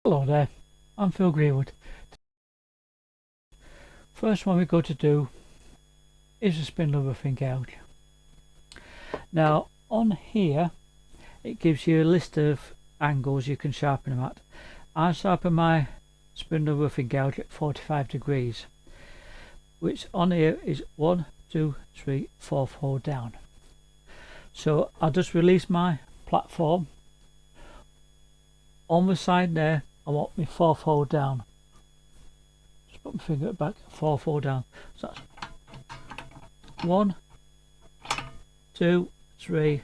Hello there, I'm Phil Greenwood. First one we're going to do is a spindle roofing gouge. Now on here it gives you a list of angles you can sharpen them at. I sharpen my spindle roofing gouge at 45 degrees, which on here is 1, 2, 3, 4 hole down. So I'll just release my platform. On the side there I want my 4th hole down. Just put my finger back, 4th hole down. So that's 1, 2, 3,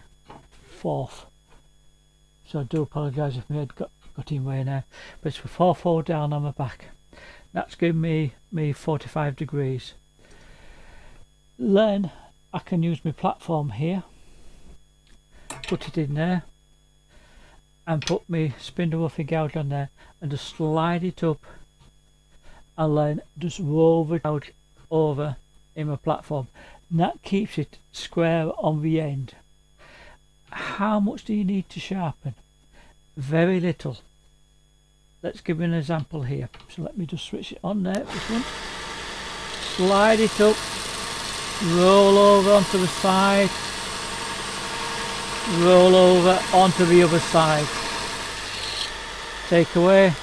4th. So I do apologise if my head got in way there, but it's for 4th hole down on my back. That's giving me 45 degrees. Then I can use my platform here, put it in there, and put my spindle roofing gouge on there and just slide it up, and then just roll the gouge over in my platform. And that keeps it square on the end. How much do you need to sharpen? Very little. Let's give you an example here. So let me just switch it on there, this one. Slide it up, roll over onto the side, roll over onto the other side, take away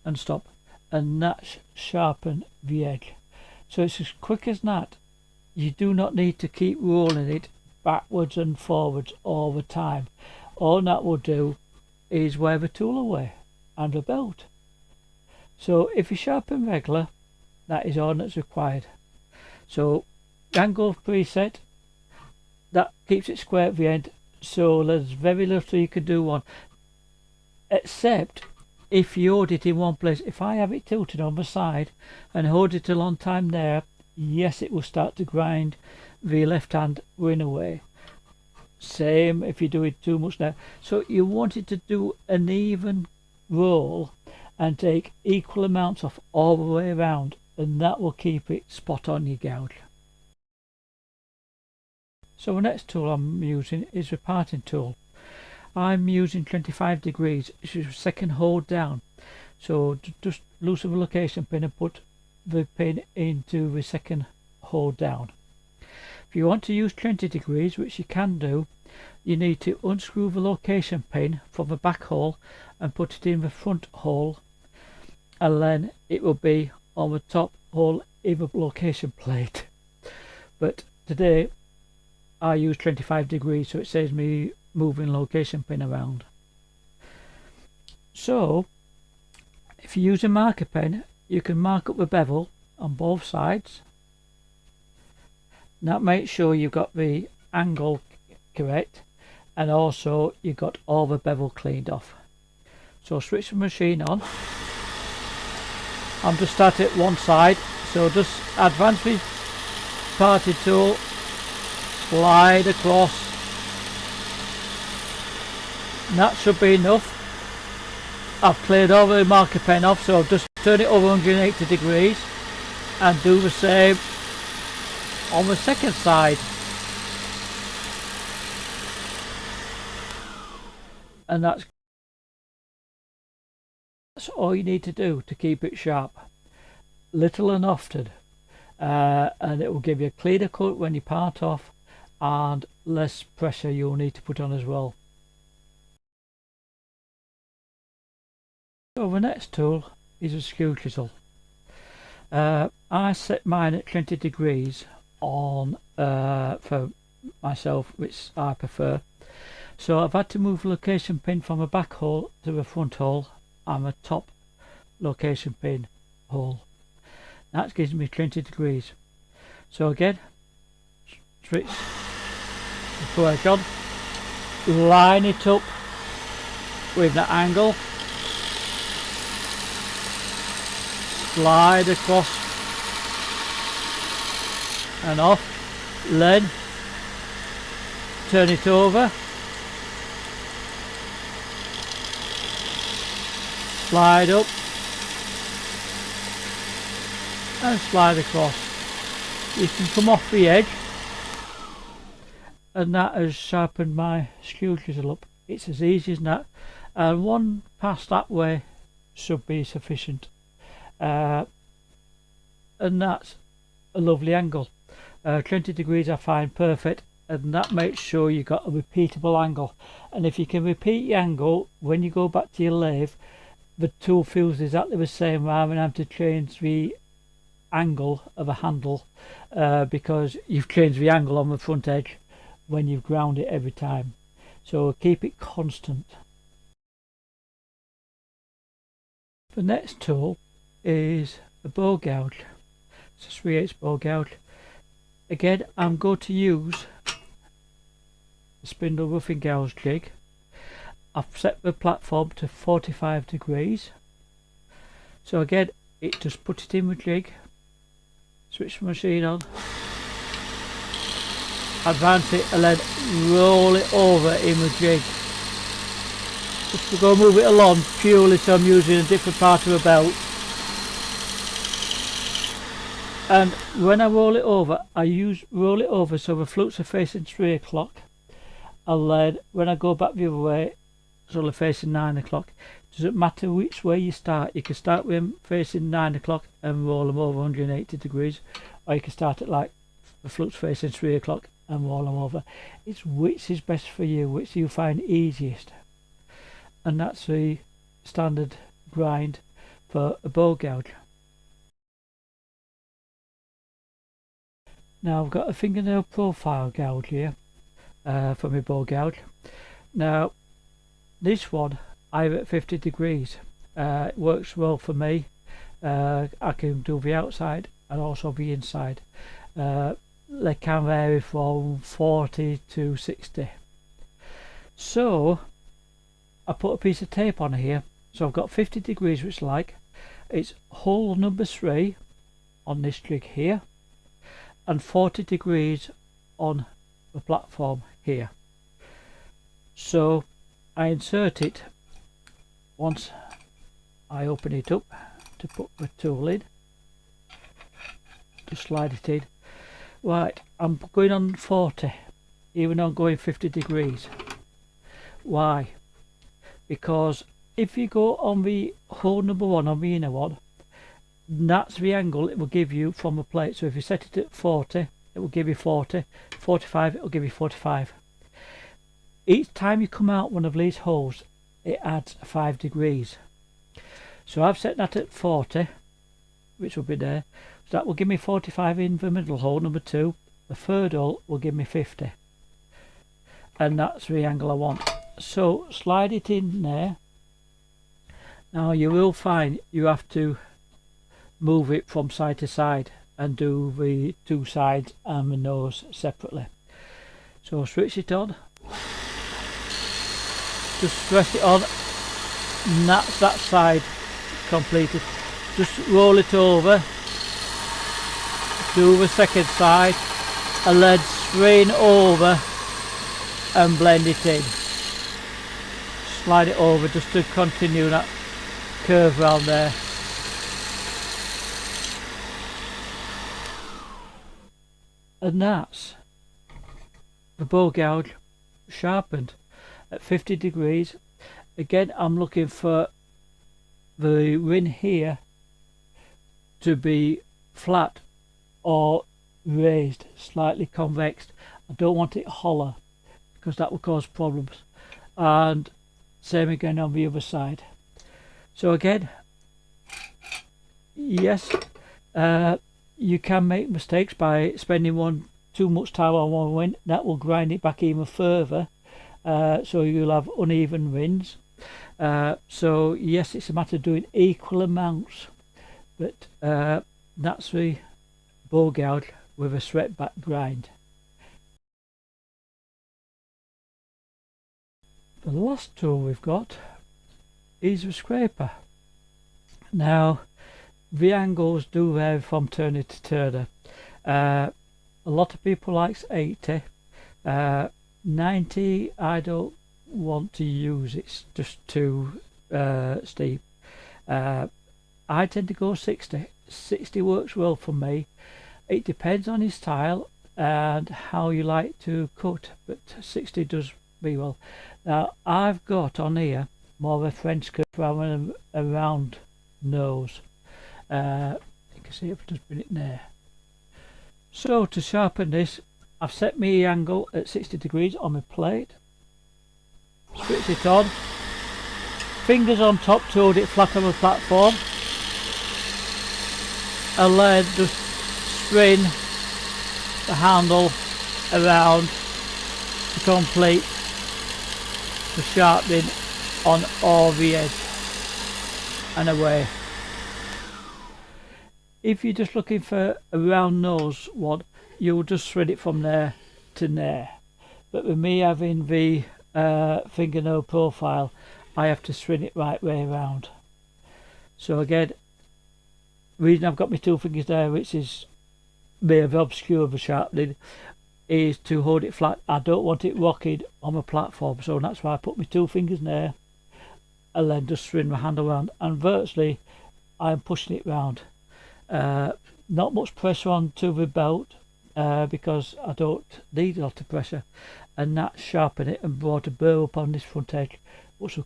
and stop, and that's sharpen the edge. So it's as quick as that. You do not need to keep rolling it backwards and forwards all the time. All that will do is wear the tool away and the belt. So if you sharpen regular, that is all that's required. So angle preset, that keeps it square at the end, so there's very little you can do one, except if you hold it in one place. If I have it tilted on the side and hold it a long time there, yes, it will start to grind the left hand win away. Same if you do it too much there. So you want it to do an even roll and take equal amounts off all the way around, and that will keep it spot on your gouge. So the next tool I'm using is the parting tool. I'm using 25 degrees, which is the second hole down. So just loosen the location pin and put the pin into the second hole down. If you want to use 20 degrees, which you can do, you need to unscrew the location pin from the back hole and put it in the front hole, and then it will be on the top hole in the location plate. But today I use 25 degrees, so it saves me moving location pin around. So if you use a marker pen, you can mark up the bevel on both sides. That makes sure you've got the angle correct, and also you've got all the bevel cleaned off. So switch the machine on. I'm just starting at one side, so just advance the parting tool, slide across, and that should be enough. I've cleared all the marker pen off, so I'll just turn it over 180 degrees and do the same on the second side. And that's all you need to do to keep it sharp, little and often, and it will give you a cleaner cut when you part off, and less pressure you'll need to put on as well. So the next tool is a skew chisel. I set mine at 20 degrees on for myself, which I prefer. So I've had to move the location pin from the back hole to the front hole and the top location pin hole. That gives me 20 degrees. So again, switch the ProEdge on, line it up with the angle, slide across and off, then turn it over, slide up and slide across. You can come off the edge, and that has sharpened my skew chisel up. It's as easy as that, and one pass that way should be sufficient. And that's a lovely angle. 20 degrees I find perfect, and that makes sure you got a repeatable angle. And if you can repeat your angle when you go back to your lathe, the tool feels exactly the same rather than having to change the angle of a handle, because you've changed the angle on the front edge when you've ground it every time. So keep it constant. The next tool is a bow gouge. It's a 3/8 bow gouge. Again, I'm going to use the Spindle roughing gouge jig. I've set the platform to 45 degrees. So again, just put it in the jig, switch the machine on, advance it, and then roll it over in the jig. Just to go move it along purely so I'm using a different part of the belt. And when I roll it over, roll it over so the flutes are facing 3 o'clock, and then when I go back the other way, so they're facing 9 o'clock. Doesn't matter which way you start. You can start with them facing 9 o'clock and roll them over 180 degrees, or you can start it like the flutes facing 3 o'clock and roll them over. It's which is best for you, which you find easiest. And that's the standard grind for a bow gouge. Now I've got a fingernail profile gouge here for my bow gouge. Now this one I have at 50 degrees. It works well for me. I can do the outside and also the inside. They can vary from 40 to 60. So I put a piece of tape on here. So I've got 50 degrees, which like it's hole number 3 on this jig here, and 40 degrees on the platform here. So I insert it once I open it up to put the tool in, to slide it in. Right, I'm going on 40 even though I'm going 50 degrees. Why? Because if you go on the hole number 1 on the inner one, that's the angle it will give you from the plate. So if you set it at 40, it will give you 40, 45, it will give you 45. Each time you come out one of these holes, it adds 5 degrees. So I've set that at 40, which will be there. So that will give me 45 in the middle hole, number 2. The third hole will give me 50. And that's the angle I want. So slide it in there. Now you will find you have to move it from side to side and do the 2 sides and the nose separately. So switch it on, just press it on, and that's that side completed. Just roll it over, do the second side, and then strain over and blend it in. Slide it over just to continue that curve round there. And that's the bow gouge sharpened at 50 degrees. Again, I'm looking for the ring here to be flat or raised, slightly convex. I don't want it hollow because that will cause problems. And same again on the other side. So again, yes, you can make mistakes by spending too much time on one ring. That will grind it back even further, so you'll have uneven rings. So yes, it's a matter of doing equal amounts, but that's the bow gouge with a swept back grind. The last tool we've got is the scraper. Now the angles do vary from turner to turner. A lot of people likes 80. 90 I don't want to use, it's just too steep. I tend to go 60. 60 works well for me. It depends on your style and how you like to cut, but 60 does me well. Now I've got on here more of a French curve rather than a round nose. You can see if I just bring it there. So to sharpen this, I've set my angle at 60 degrees on my plate, switch it on, fingers on top to hold it flat on the platform, and then just spin the handle around to complete the sharpening on all the edge and away. If you're just looking for a round nose one, you'll just thread it from there to there. But with me having the fingernail profile, I have to thread it right way around. So again, the reason I've got my two fingers there, which is may have obscured the sharpening, is to hold it flat. I don't want it rocking on the platform, so that's why I put my two fingers there and then just thread my hand around, and virtually I'm pushing it round. Not much pressure onto the belt because I don't need a lot of pressure, and that's sharpen it and brought a burr up on this front edge, which will